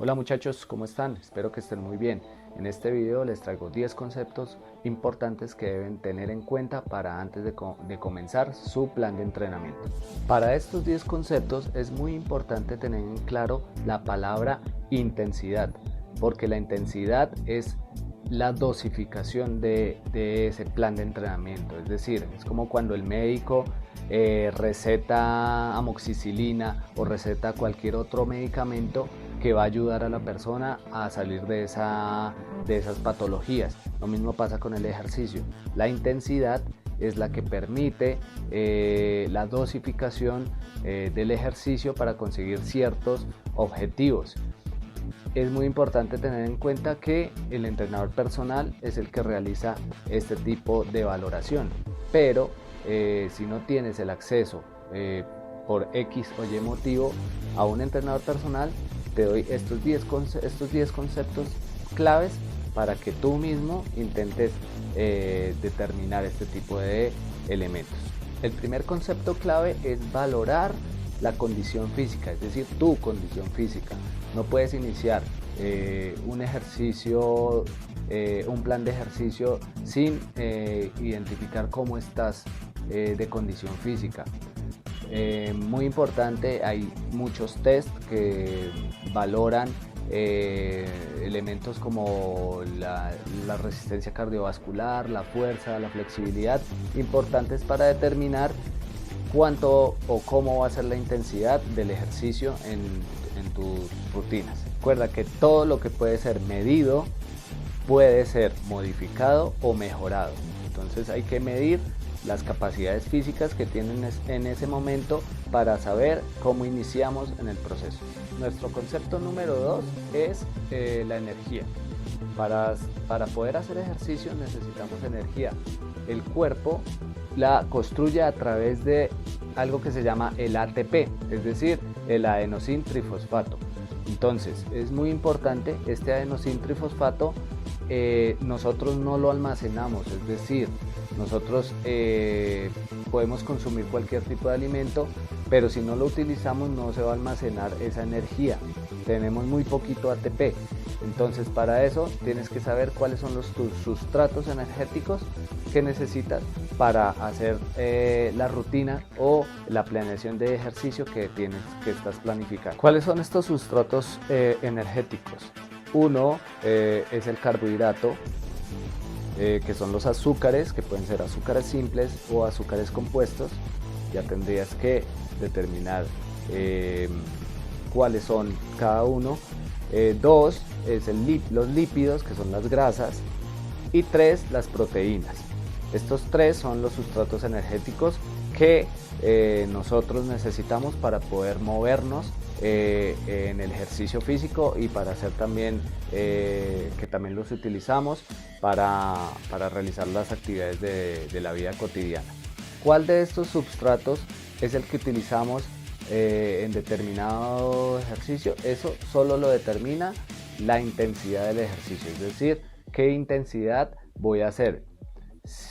Hola muchachos, ¿cómo están? Espero que estén muy bien. En este video les traigo 10 conceptos importantes que deben tener en cuenta para antes de comenzar su plan de entrenamiento. Para estos 10 conceptos es muy importante tener en claro la palabra intensidad, porque la intensidad es la dosificación de ese plan de entrenamiento. Es decir, es como cuando el médico receta amoxicilina o receta cualquier otro medicamento que va a ayudar a la persona a salir de esas patologías. Lo mismo pasa con el ejercicio. La intensidad es la que permite la dosificación del ejercicio para conseguir ciertos objetivos. Es muy importante tener en cuenta que el entrenador personal es el que realiza este tipo de valoración, pero si no tienes el acceso por X o Y motivo a un entrenador personal, te doy estos 10 conceptos claves para que tú mismo intentes determinar este tipo de elementos. El primer concepto clave es valorar la condición física, es decir, tu condición física. No puedes iniciar un ejercicio, un plan de ejercicio sin identificar cómo estás de condición física. Muy importante, hay muchos test que valoran elementos como la resistencia cardiovascular, la fuerza, la flexibilidad, importantes para determinar cuánto o cómo va a ser la intensidad del ejercicio en tus rutinas. Recuerda que todo lo que puede ser medido puede ser modificado o mejorado. Entonces hay que medir las capacidades físicas que tienen en ese momento para saber cómo iniciamos en el proceso. Nuestro concepto número 2 es la energía. Para poder hacer ejercicio necesitamos energía. El cuerpo la construye a través de algo que se llama el ATP, es decir, el adenosín trifosfato. Entonces es muy importante, este adenosín trifosfato nosotros no lo almacenamos, es decir, nosotros podemos consumir cualquier tipo de alimento, pero si no lo utilizamos no se va a almacenar esa energía. Tenemos muy poquito ATP. Entonces para eso tienes que saber cuáles son tus sustratos energéticos que necesitas para hacer la rutina o la planeación de ejercicio que estás planificando. ¿Cuáles son estos sustratos energéticos? Uno es el carbohidrato, que son los azúcares, que pueden ser azúcares simples o azúcares compuestos. Ya tendrías que determinar cuáles son cada uno. Dos es los lípidos, que son las grasas. Y tres, las proteínas. Estos tres son los sustratos energéticos que nosotros necesitamos para poder movernos en el ejercicio físico y para hacer también, que también los utilizamos para realizar las actividades de la vida cotidiana. ¿Cuál de estos sustratos es el que utilizamos en determinado ejercicio? Eso solo lo determina la intensidad del ejercicio, es decir, qué intensidad voy a hacer.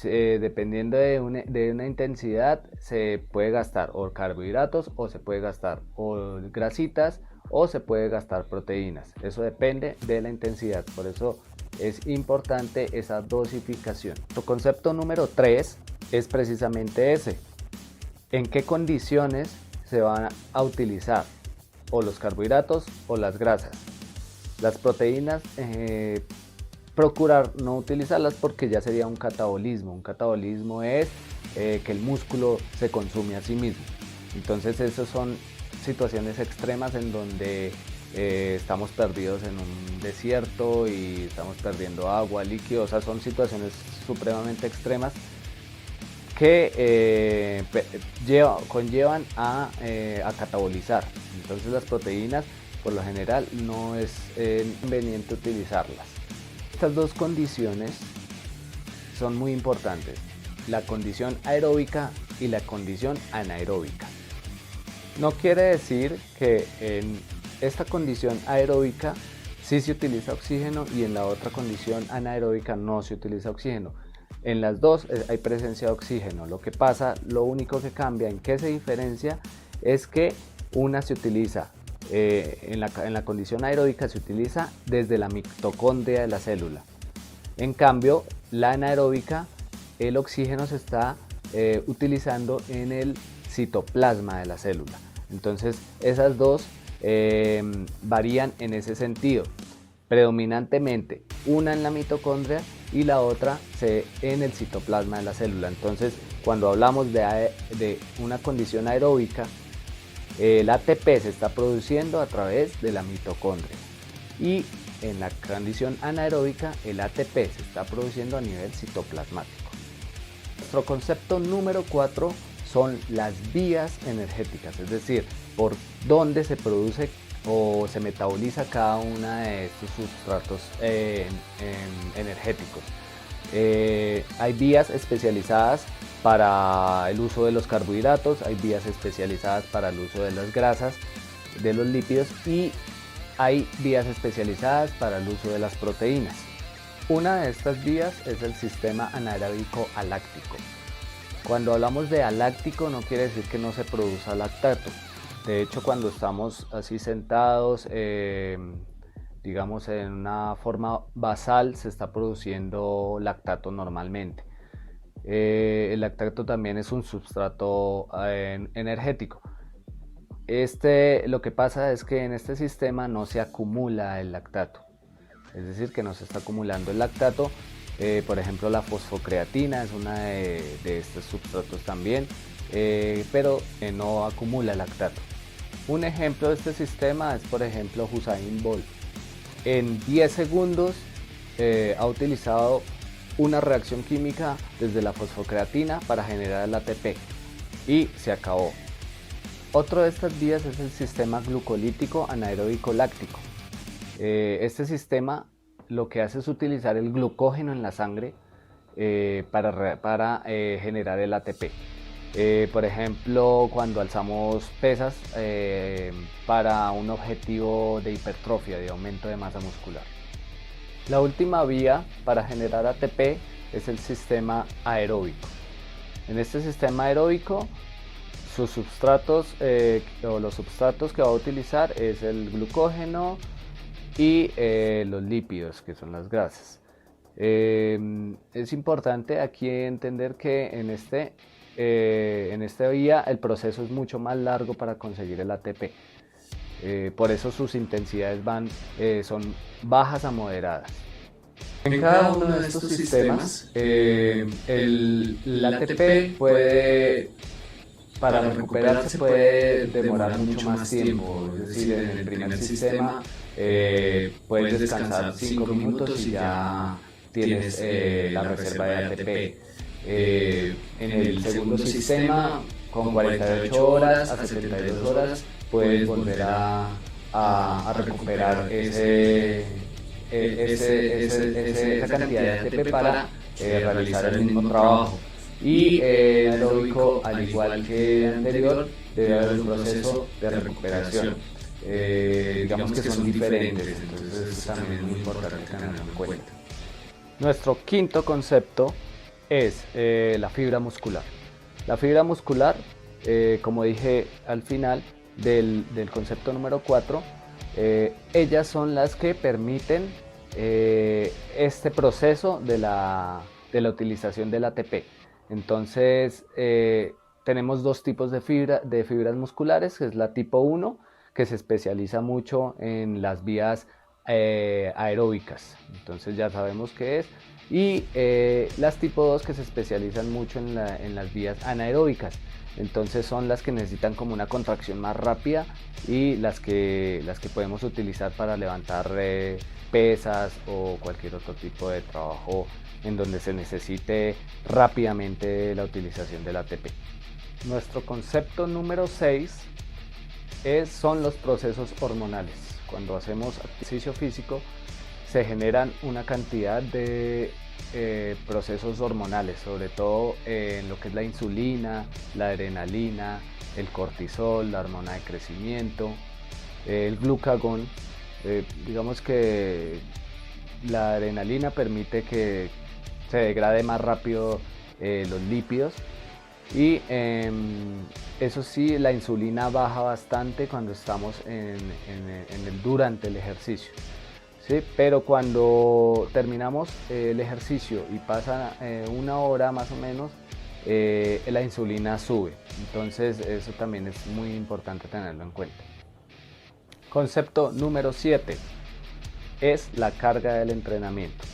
Dependiendo de una intensidad se puede gastar o carbohidratos o se puede gastar o grasitas o se puede gastar proteínas. Eso depende de la intensidad, por eso es importante esa dosificación. Tu concepto número 3 es precisamente ese: en qué condiciones se van a utilizar o los carbohidratos o las grasas. Las proteínas procurar no utilizarlas porque ya sería un catabolismo. Un catabolismo es que el músculo se consume a sí mismo. Entonces esas son situaciones extremas en donde estamos perdidos en un desierto y estamos perdiendo agua, líquido. O sea, son situaciones supremamente extremas que conllevan a catabolizar. Entonces las proteínas por lo general no es conveniente utilizarlas. Estas dos condiciones son muy importantes: la condición aeróbica y la condición anaeróbica. No quiere decir que en esta condición aeróbica sí se utiliza oxígeno y en la otra condición anaeróbica no se utiliza oxígeno. En las dos hay presencia de oxígeno. Lo único que cambia, en qué se diferencia, es que una se utiliza en la condición aeróbica se utiliza desde la mitocondria de la célula. En cambio, la anaeróbica, el oxígeno se está utilizando en el citoplasma de la célula. Entonces, esas dos varían en ese sentido, predominantemente una en la mitocondria y la otra en el citoplasma de la célula. Entonces, cuando hablamos de una condición aeróbica, el ATP se está produciendo a través de la mitocondria, y en la condición anaeróbica el ATP se está produciendo a nivel citoplasmático. Nuestro concepto número 4 son las vías energéticas, es decir, por dónde se produce o se metaboliza cada una de estos sustratos energéticos. Hay vías especializadas para el uso de los carbohidratos, hay vías especializadas para el uso de las grasas, de los lípidos, y hay vías especializadas para el uso de las proteínas. Una de estas vías es el sistema anaeróbico aláctico. Cuando hablamos de aláctico no quiere decir que no se produzca lactato. De hecho, cuando estamos así sentados, digamos en una forma basal, se está produciendo lactato normalmente. El lactato también es un sustrato energético. Lo que pasa es que en este sistema no se acumula el lactato, es decir, que no se está acumulando el lactato. Por ejemplo, la fosfocreatina es una de estos sustratos también, pero no acumula lactato. Un ejemplo de este sistema es, por ejemplo, Usain Bolt. En 10 segundos ha utilizado una reacción química desde la fosfocreatina para generar el ATP y se acabó. Otro de estas vías es el sistema glucolítico anaeróbico láctico. Este sistema lo que hace es utilizar el glucógeno en la sangre para generar el ATP. Por ejemplo, cuando alzamos pesas para un objetivo de hipertrofia, de aumento de masa muscular. La última vía para generar ATP es el sistema aeróbico. En este sistema aeróbico, sus substratos o los substratos que va a utilizar es el glucógeno y los lípidos, que son las grasas. Es importante aquí entender que en esta vía el proceso es mucho más largo para conseguir el ATP. Por eso sus intensidades son bajas a moderadas. En cada uno de estos sistemas, el ATP para recuperarse puede demorar mucho más tiempo. Es decir, en el primer sistema puedes descansar 5 minutos y ya tienes la reserva de ATP. En el segundo sistema, con 48 horas a 72 horas, puedes volver a recuperar esa cantidad de ATP para realizar el mismo trabajo. Y el aeróbico, al igual que el anterior, debe haber un proceso de recuperación. Digamos que son diferentes, entonces eso también es muy importante tenerlo en cuenta. Nuestro quinto concepto es la fibra muscular. La fibra muscular, como dije al final del concepto número 4, ellas son las que permiten este proceso de la utilización del ATP. Entonces tenemos dos tipos de fibras musculares, que es la tipo 1, que se especializa mucho en las vías aeróbicas, entonces ya sabemos qué es, y las tipo 2, que se especializan mucho en las vías anaeróbicas. Entonces son las que necesitan como una contracción más rápida y las que podemos utilizar para levantar pesas o cualquier otro tipo de trabajo en donde se necesite rápidamente la utilización del ATP. Nuestro concepto número 6 son los procesos hormonales. Cuando hacemos ejercicio físico se generan una cantidad de procesos hormonales, sobre todo en lo que es la insulina, la adrenalina, el cortisol, la hormona de crecimiento, el glucagón. Digamos que la adrenalina permite que se degrade más rápido los lípidos, Y eso sí, la insulina baja bastante cuando estamos durante el ejercicio, ¿sí? Pero cuando terminamos el ejercicio y pasa una hora más o menos, la insulina sube. Entonces eso también es muy importante tenerlo en cuenta. Concepto número 7 es la carga del entrenamiento.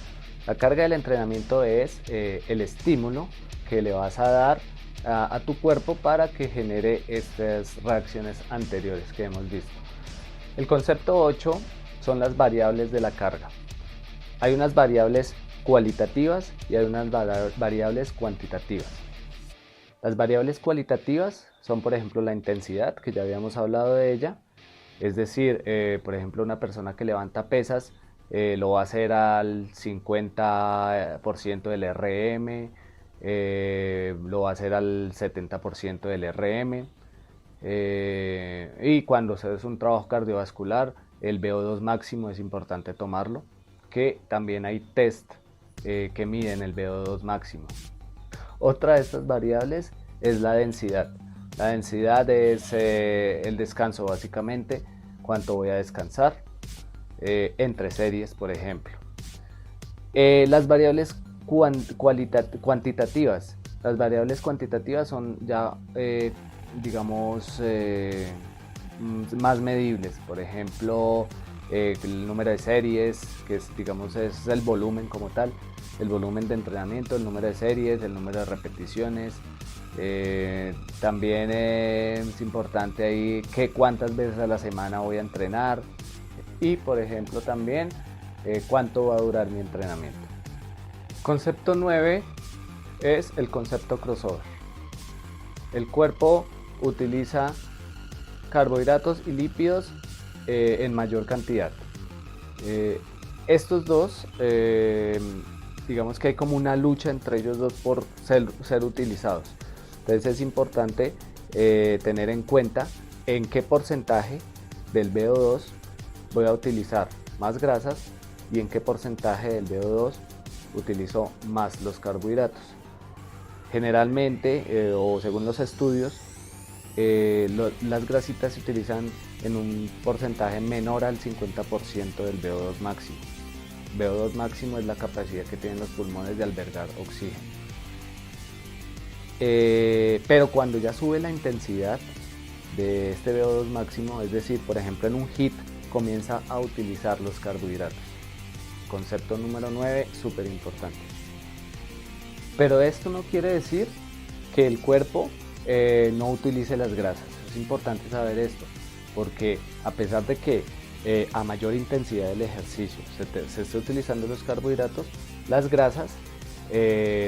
La carga del entrenamiento es el estímulo que le vas a dar a tu cuerpo para que genere estas reacciones anteriores que hemos visto. El concepto 8 son las variables de la carga. Hay unas variables cualitativas y hay unas variables cuantitativas. Las variables cualitativas son, por ejemplo, la intensidad, que ya habíamos hablado de ella. Es decir, por ejemplo, una persona que levanta pesas lo va a hacer al 50% del RM, lo va a hacer al 70% del RM. Y cuando se hace un trabajo cardiovascular, el VO2 máximo es importante tomarlo, que también hay test que miden el VO2 máximo. Otra de estas variables es la densidad. La densidad es el descanso básicamente, cuánto voy a descansar entre series, por ejemplo. Las variables cuantitativas. Las variables cuantitativas son ya, digamos, más medibles. Por ejemplo, el número de series, que es, digamos, es el volumen como tal, el volumen de entrenamiento, el número de series, el número de repeticiones. También es importante ahí cuántas veces a la semana voy a entrenar y, por ejemplo, también cuánto va a durar mi entrenamiento. Concepto 9 es el concepto crossover. El cuerpo utiliza carbohidratos y lípidos en mayor cantidad. Estos dos, digamos que hay como una lucha entre ellos dos por ser utilizados. Entonces es importante tener en cuenta en qué porcentaje del VO2 voy a utilizar más grasas y en qué porcentaje del VO2 utilizo más los carbohidratos. Generalmente, o según los estudios, las grasitas se utilizan en un porcentaje menor al 50% del VO2 máximo. VO2 máximo es la capacidad que tienen los pulmones de albergar oxígeno. Pero cuando ya sube la intensidad de este VO2 máximo, es decir, por ejemplo en un HIIT, comienza a utilizar los carbohidratos. Concepto número 9, súper importante. Pero esto no quiere decir que el cuerpo no utilice las grasas. Es importante saber esto, porque a pesar de que a mayor intensidad del ejercicio se esté utilizando los carbohidratos, las grasas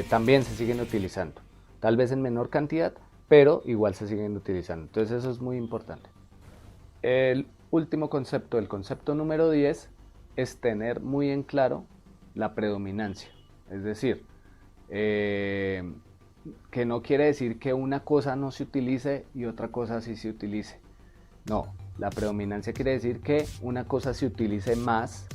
también se siguen utilizando. Tal vez en menor cantidad, pero igual se siguen utilizando. Entonces eso es muy importante. El último concepto, el concepto número 10, es tener muy en claro la predominancia. Es decir, que no quiere decir que una cosa no se utilice y otra cosa sí se utilice. No, la predominancia quiere decir que una cosa se utilice más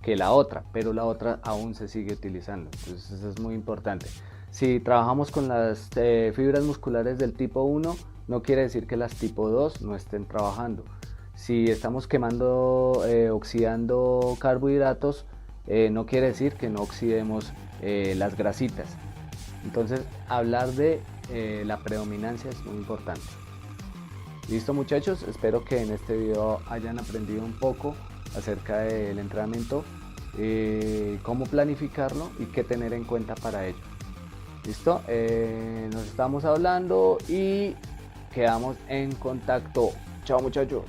que la otra, pero la otra aún se sigue utilizando. Entonces eso es muy importante. Si trabajamos con las fibras musculares del tipo 1, no quiere decir que las tipo 2 no estén trabajando. Si estamos quemando, oxidando carbohidratos, no quiere decir que no oxidemos las grasitas. Entonces, hablar de la predominancia es muy importante. Listo, muchachos, espero que en este video hayan aprendido un poco acerca del entrenamiento, cómo planificarlo y qué tener en cuenta para ello. Listo, nos estamos hablando y quedamos en contacto. Chao, muchachos.